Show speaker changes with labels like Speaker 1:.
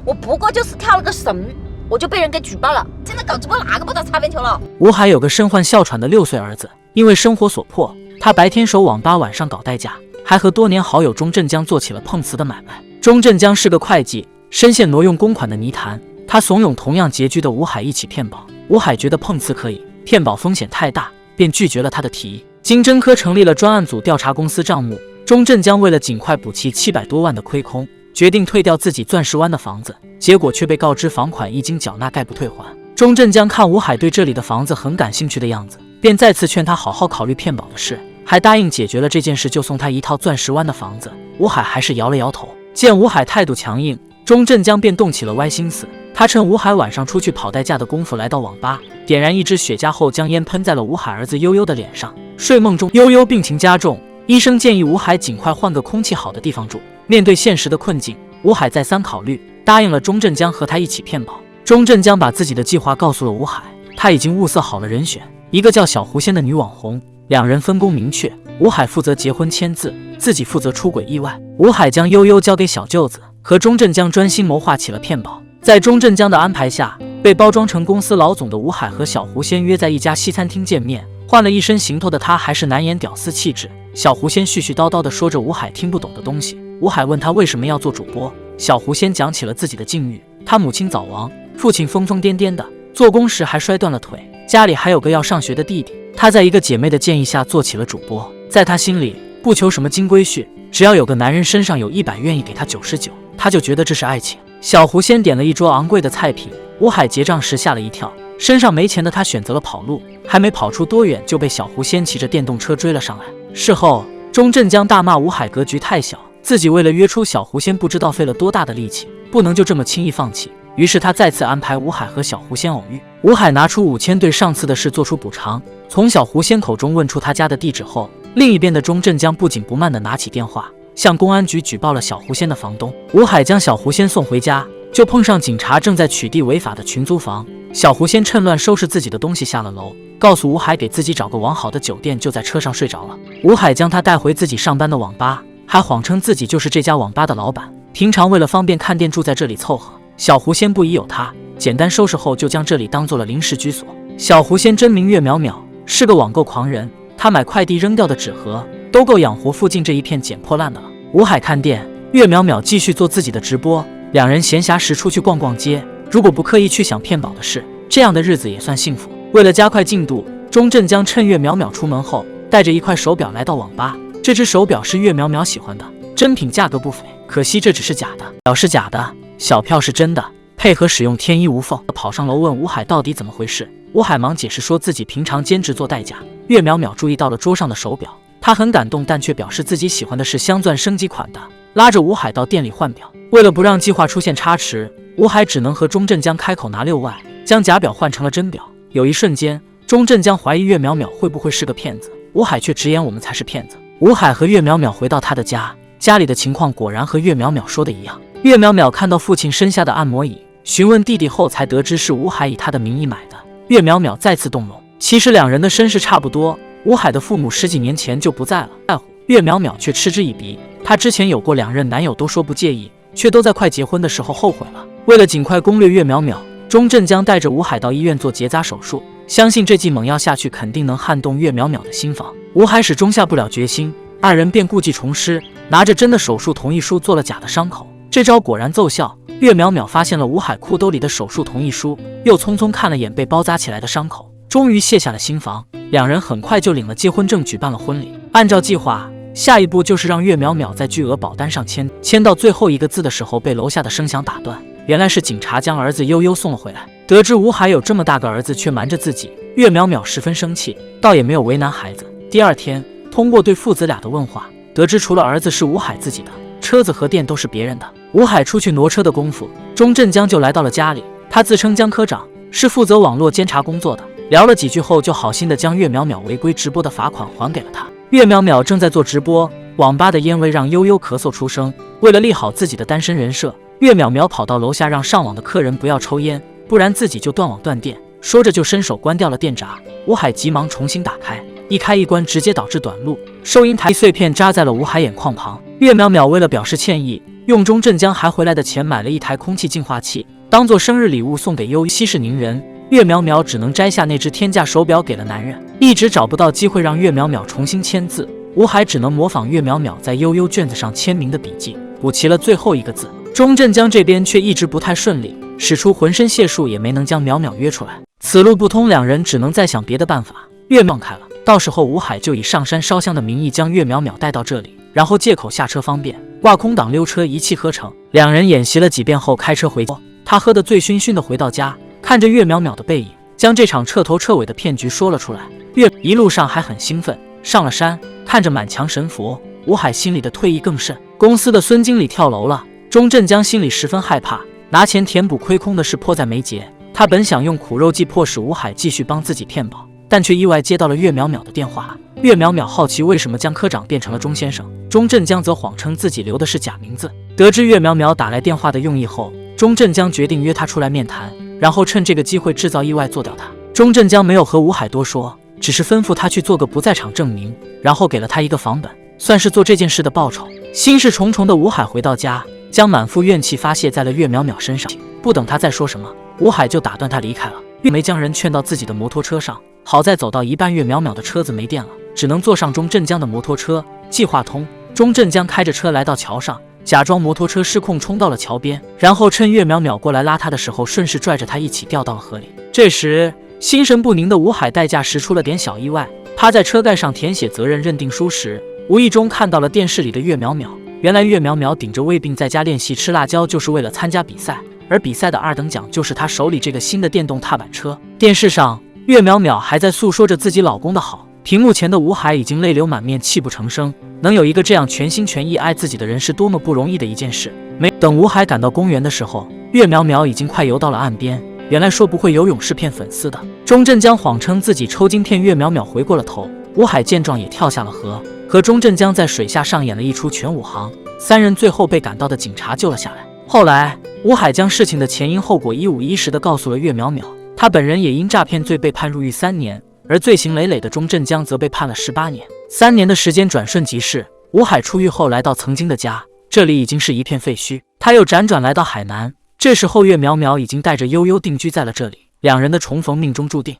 Speaker 1: 我不过就是跳了个绳，我就被人给举报了。现在搞直播哪个不到擦边球了？
Speaker 2: 吴海有个身患哮喘的6岁儿子，因为生活所迫，他白天守网吧，晚上搞代驾，还和多年好友钟镇江做起了碰瓷的买卖。钟镇江是个会计，深陷挪用公款的泥潭，他怂恿同样拮据的吴海一起骗保。吴海觉得碰瓷可以，骗保风险太大，便拒绝了他的提议。经侦科成立了专案组调查公司账目，钟镇江为了尽快补齐700多万的亏空，决定退掉自己钻石湾的房子，结果却被告知房款一经缴纳概不退还。钟镇江看吴海对这里的房子很感兴趣的样子，便再次劝他好好考虑骗保的事，还答应解决了这件事就送他一套钻石湾的房子。吴海还是摇了摇头。见吴海态度强硬，钟镇江便动起了歪心思。他趁吴海晚上出去跑代驾的功夫来到网吧，点燃一支雪茄后将烟喷在了吴海儿子悠悠的脸上。睡梦中悠悠病情加重，医生建议吴海尽快换个空气好的地方住。面对现实的困境，吴海再三考虑，答应了钟镇江和他一起骗保。钟镇江把自己的计划告诉了吴海，他已经物色好了人选，一个叫小狐仙的女网红，两人分工明确，吴海负责结婚签字，自己负责出轨意外。吴海将悠悠交给小舅子，和钟镇江专心谋划起了骗保。在钟镇江的安排下，被包装成公司老总的吴海和小狐仙约在一家西餐厅见面。换了一身行头的他还是难掩屌丝气质。小狐仙絮絮叨叨地说着吴海听不懂的东西。吴海问他为什么要做主播，小狐仙讲起了自己的境遇。他母亲早亡，父亲疯疯癫癫的，做工时还摔断了腿，家里还有个要上学的弟弟。他在一个姐妹的建议下做起了主播。在他心里，不求什么金龟婿，只要有个男人身上有100，愿意给他99，他就觉得这是爱情。小狐仙点了一桌昂贵的菜品，吴海结账时吓了一跳，身上没钱的他选择了跑路，还没跑出多远就被小狐仙骑着电动车追了上来。事后，钟镇江大骂吴海格局太小，自己为了约出小狐仙不知道费了多大的力气，不能就这么轻易放弃。于是他再次安排吴海和小狐仙偶遇。吴海拿出5000对上次的事做出补偿，从小狐仙口中问出他家的地址后，另一边的钟镇江不紧不慢地拿起电话，向公安局举报了小狐仙的房东。吴海将小狐仙送回家，就碰上警察正在取缔违法的群租房。小狐仙趁乱收拾自己的东西下了楼，告诉吴海给自己找个网好的酒店，就在车上睡着了。吴海将他带回自己上班的网吧，还谎称自己就是这家网吧的老板，平常为了方便看店住在这里凑合。小狐仙不疑有他，简单收拾后就将这里当做了临时居所。小狐仙真名岳淼淼，是个网购狂人，他买快递扔掉的纸盒都够养活附近这一片捡破烂的了。吴海看店，岳淼淼继续做自己的直播，两人闲暇时出去逛逛街，如果不刻意去想骗保的事，这样的日子也算幸福。为了加快进度，钟镇江趁岳淼淼出门后，带着一块手表来到网吧。这只手表是岳淼淼喜欢的，真品价格不菲，可惜这只是假的，表是假的，小票是真的，配合使用天衣无缝。跑上楼问吴海到底怎么回事，吴海忙解释说自己平常兼职做代驾。岳淼淼注意到了桌上的手表，他很感动，但却表示自己喜欢的是镶钻升级款的，拉着吴海到店里换表。为了不让计划出现差池，吴海只能和钟镇江开口拿6万，将假表换成了真表。有一瞬间，钟镇江怀疑岳淼淼会不会是个骗子，吴海却直言我们才是骗子。吴海和岳淼淼回到他的家，家里的情况果然和岳淼淼说的一样。岳淼淼看到父亲身下的按摩椅，询问弟弟后才得知是吴海以他的名义买的。岳淼淼再次动容。其实两人的身世差不多，吴海的父母10几年前就不在了，在乎岳淼淼却嗤之以鼻。她之前有过2任男友，都说不介意，却都在快结婚的时候后悔了。为了尽快攻略岳淼淼，钟镇江带着吴海到医院做结扎手术，相信这剂猛药下去肯定能撼动岳淼淼的心房。吴海始终下不了决心，二人便故技重施，拿着真的手术同意书做了假的伤口。这招果然奏效，岳淼淼发现了吴海裤兜里的手术同意书，又匆匆看了眼被包扎起来的伤口，终于卸下了心防。两人很快就领了结婚证，举办了婚礼。按照计划，下一步就是让岳淼淼在巨额保单上签到最后一个字的时候，被楼下的声响打断。原来是警察将儿子悠悠送了回来。得知吴海有这么大个儿子却瞒着自己，岳淼淼十分生气，倒也没有为难孩子。第二天，通过对父子俩的问话，得知除了儿子是吴海自己的，车子和店都是别人的。吴海出去挪车的功夫，钟镇江就来到了家里。他自称江科长，是负责网络监察工作的。聊了几句后，就好心的将岳淼淼违规直播的罚款还给了他。岳淼淼正在做直播，网吧的烟味让悠悠咳嗽出声。为了立好自己的单身人设，岳淼淼跑到楼下让上网的客人不要抽烟，不然自己就断网断电。说着就伸手关掉了电闸。吴海急忙重新打开，一开一关直接导致短路，收银台碎片扎在了吴海眼眶旁。岳淼淼为了表示歉意，用钟镇江还回来的钱买了一台空气净化器，当做生日礼物送给悠悠。息事宁人，岳淼淼只能摘下那只天价手表给了男人，一直找不到机会让岳淼淼重新签字。吴海只能模仿岳淼淼在悠悠卷子上签名的笔记，补齐了最后一个字。钟镇江这边却一直不太顺利，使出浑身解数也没能将淼淼约出来。此路不通，两人只能再想别的办法。岳淼开了，到时候吴海就以上山烧香的名义将岳淼淼带到这里，然后借口下车方便，挂空挡溜车一气呵成。两人演习了几遍后开车回家，他喝得醉醺醺的回到家，看着岳淼淼的背影，将这场彻头彻尾的骗局说了出来。岳一路上还很兴奋，上了山，看着满墙神佛，吴海心里的退意更甚。公司的孙经理跳楼了，钟镇江心里十分害怕，拿钱填补亏空的事迫在眉睫。他本想用苦肉计迫使吴海继续帮自己骗保，但却意外接到了岳淼淼的电话。岳淼淼好奇为什么将科长变成了钟先生，钟镇江则谎称自己留的是假名字。得知岳淼淼打来电话的用意后，钟镇江决定约他出来面谈，然后趁这个机会制造意外做掉他。钟镇江没有和吴海多说，只是吩咐他去做个不在场证明，然后给了他一个房本，算是做这件事的报酬。心事重重的吴海回到家，将满腹怨气发泄在了岳淼淼身上。不等他再说什么，吴海就打断他离开了。岳没将人劝到自己的摩托车上，好在走到一半，岳淼淼的车子没电了，只能坐上钟镇江的摩托车。计划通，钟镇江开着车来到桥上，假装摩托车失控冲到了桥边，然后趁岳淼淼过来拉他的时候，顺势拽着他一起掉到了河里。这时心神不宁的吴海代驾时出了点小意外，趴在车盖上填写责任认定书时，无意中看到了电视里的岳淼淼。原来岳淼淼顶着胃病在家练习吃辣椒，就是为了参加比赛，而比赛的2等奖就是他手里这个新的电动踏板车。电视上岳淼淼还在诉说着自己老公的好，屏幕前的吴海已经泪流满面，泣不成声。能有一个这样全心全意爱自己的人是多么不容易的一件事。没等吴海赶到公园的时候，岳淼淼已经快游到了岸边。原来说不会游泳是骗粉丝的，钟镇江谎称自己抽筋骗岳淼淼回过了头。吴海见状也跳下了河，和钟镇江在水下上演了一出全武行。三人最后被赶到的警察救了下来。后来吴海将事情的前因后果一五一十地告诉了岳淼淼，他本人也因诈骗罪被判入狱3年，而罪行累累的钟镇江则被判了18年。3年的时间转瞬即逝，吴海出狱后来到曾经的家，这里已经是一片废墟。他又辗转来到海南，这时候岳淼淼已经带着悠悠定居在了这里，两人的重逢命中注定。